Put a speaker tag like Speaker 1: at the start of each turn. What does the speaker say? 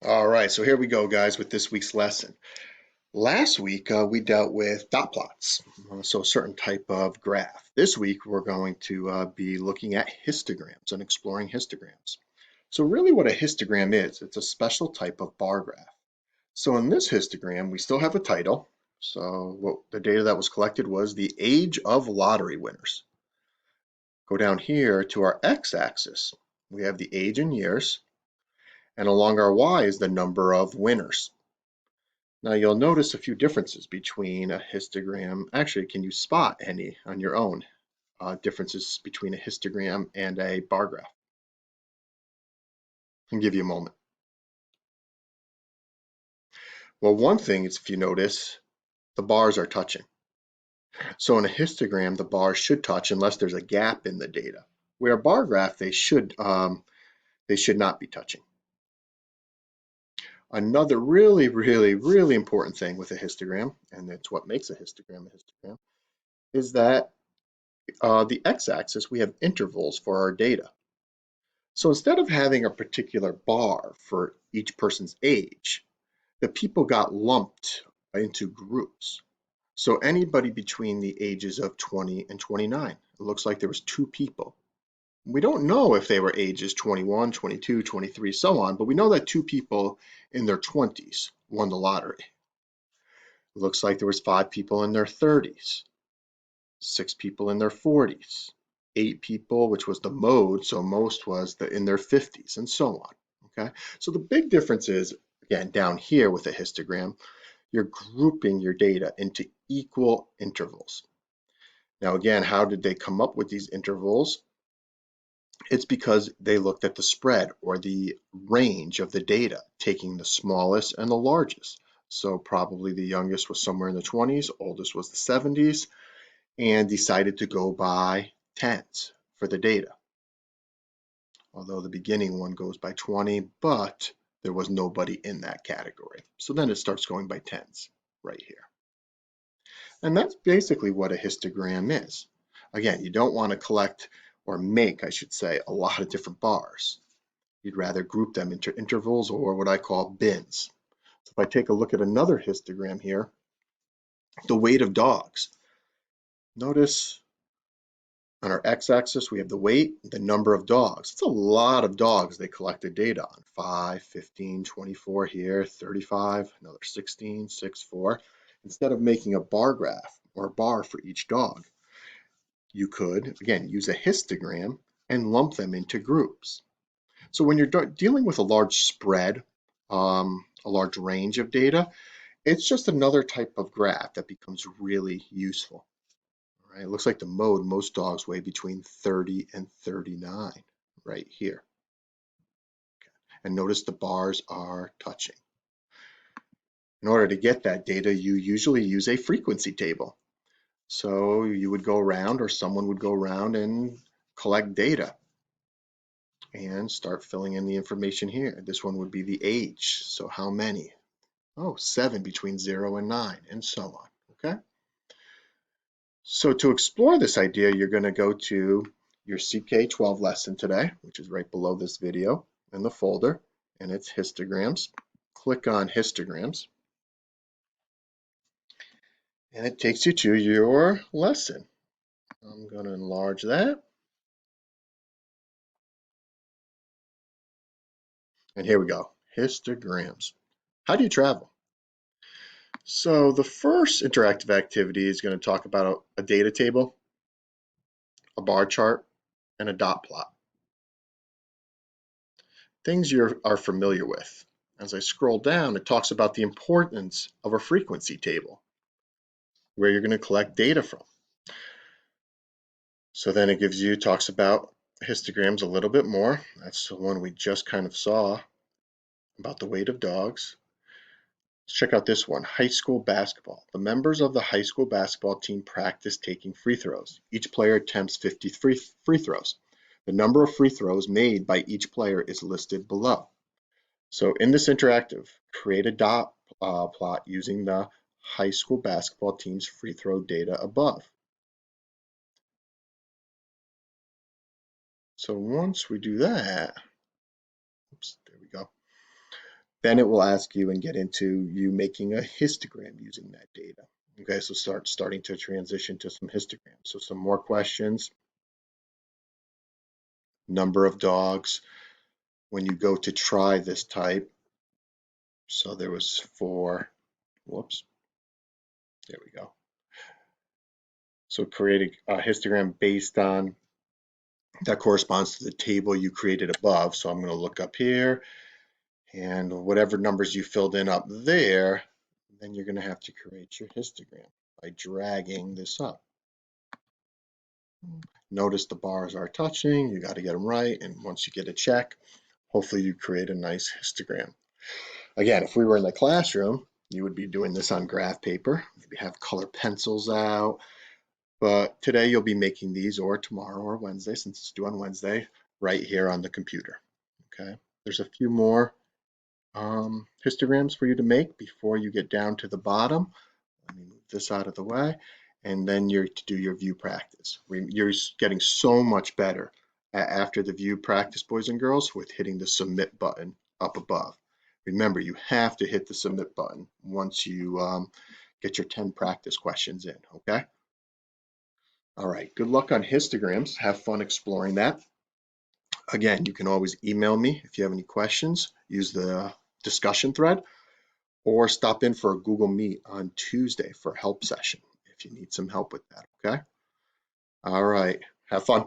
Speaker 1: All right, so here we go, guys, with this week's lesson. Last week, we dealt with dot plots, so a certain type of graph. This week, we're going to be looking at histograms and exploring histograms. So really what a histogram is, it's a special type of bar graph. So in this histogram, we still have a title. So what the data that was collected was the age of lottery winners. Go down here to our x-axis. We have the age in years, and along our y is the number of winners. Now you'll notice a few differences between a histogram. Actually, can you spot any on your own differences between a histogram and a bar graph? I'll give you a moment. Well, one thing is if you notice, the bars are touching. So in a histogram, the bars should touch unless there's a gap in the data. Where a bar graph, they should not be touching. Another really important thing with a histogram, and it's what makes a histogram, is that the x-axis, we have intervals for our data. So instead of having a particular bar for each person's age, the people got lumped into groups. So anybody between the ages of 20 and 29, it looks like there was two people. We don't know if they were ages 21, 22, 23, so on, but we know that two people in their 20s won the lottery. It looks like there was 5 people in their 30s, 6 people in their 40s, 8 people, which was the mode, so most was in their 50s, and so on. Okay, so the big difference is, again, down here with a histogram, you're grouping your data into equal intervals. Now, again, how did they come up with these intervals? It's because they looked at the spread or the range of the data, taking the smallest and the largest. So probably the youngest was somewhere in the 20s, oldest was the 70s, and decided to go by tens for the data. Although the beginning one goes by 20, but there was nobody in that category. So then it starts going by tens right here. And that's basically what a histogram is. Again, you don't want to collect or make, I should say, a lot of different bars. You'd rather group them into intervals or what I call bins. So if I take a look at another histogram here, the weight of dogs. Notice on our x-axis, we have the weight, the number of dogs. It's a lot of dogs they collected data on. 5, 15, 24 here, 35, another 16, 6, 4. Instead of making a bar graph or a bar for each dog, you could, again, use a histogram and lump them into groups. So when you're dealing with a large spread, a large range of data, it's just another type of graph that becomes really useful. All right, it looks like the mode, most dogs weigh between 30 and 39 right here. Okay. And notice the bars are touching. In order to get that data, you usually use a frequency table. So you would go around or someone would go around and collect data and start filling in the information here. This one would be the age. So how many? Oh, 7 between 0 and 9, and so on. Okay. So to explore this idea, you're going to go to your CK12 lesson today, which is right below this video in the folder, and it's histograms. Click on histograms, and it takes you to your lesson. I'm going to enlarge that. And here we go, histograms. How do you travel? So the first interactive activity is going to talk about a data table, a bar chart, and a dot plot. Things you are familiar with. As I scroll down, it talks about the importance of a frequency table, where you're going to collect data from. So then it talks about histograms a little bit more. That's the one we just kind of saw about the weight of dogs. Let's check out this one, high school basketball. The members of the high school basketball team practice taking free throws. Each player attempts 50 free throws. The number of free throws made by each player is listed below. So in this interactive, create a dot plot using the high school basketball team's free throw data above. So once we do that, oops, there we go. Then it will ask you and get into you making a histogram using that data. Okay, so starting to transition to some histograms. So some more questions. Number of dogs when you go to try this type. So there was 4. Whoops. There we go. So create a histogram based on that corresponds to the table you created above. So I'm going to look up here, and whatever numbers you filled in up there, then you're going to have to create your histogram by dragging this up. Notice the bars are touching. You got to get them right. And once you get a check, hopefully you create a nice histogram. Again, if we were in the classroom, you would be doing this on graph paper. Maybe have color pencils out. But today you'll be making these, or tomorrow or Wednesday, since it's due on Wednesday, right here on the computer. Okay. There's a few more histograms for you to make before you get down to the bottom. Let me move this out of the way. And then you're to do your view practice. You're getting so much better after the view practice, boys and girls, with hitting the submit button up above. Remember, you have to hit the submit button once you get your 10 practice questions in, okay? All right, good luck on histograms. Have fun exploring that. Again, you can always email me if you have any questions. Use the discussion thread, or stop in for a Google Meet on Tuesday for a help session if you need some help with that, okay? All right, have fun.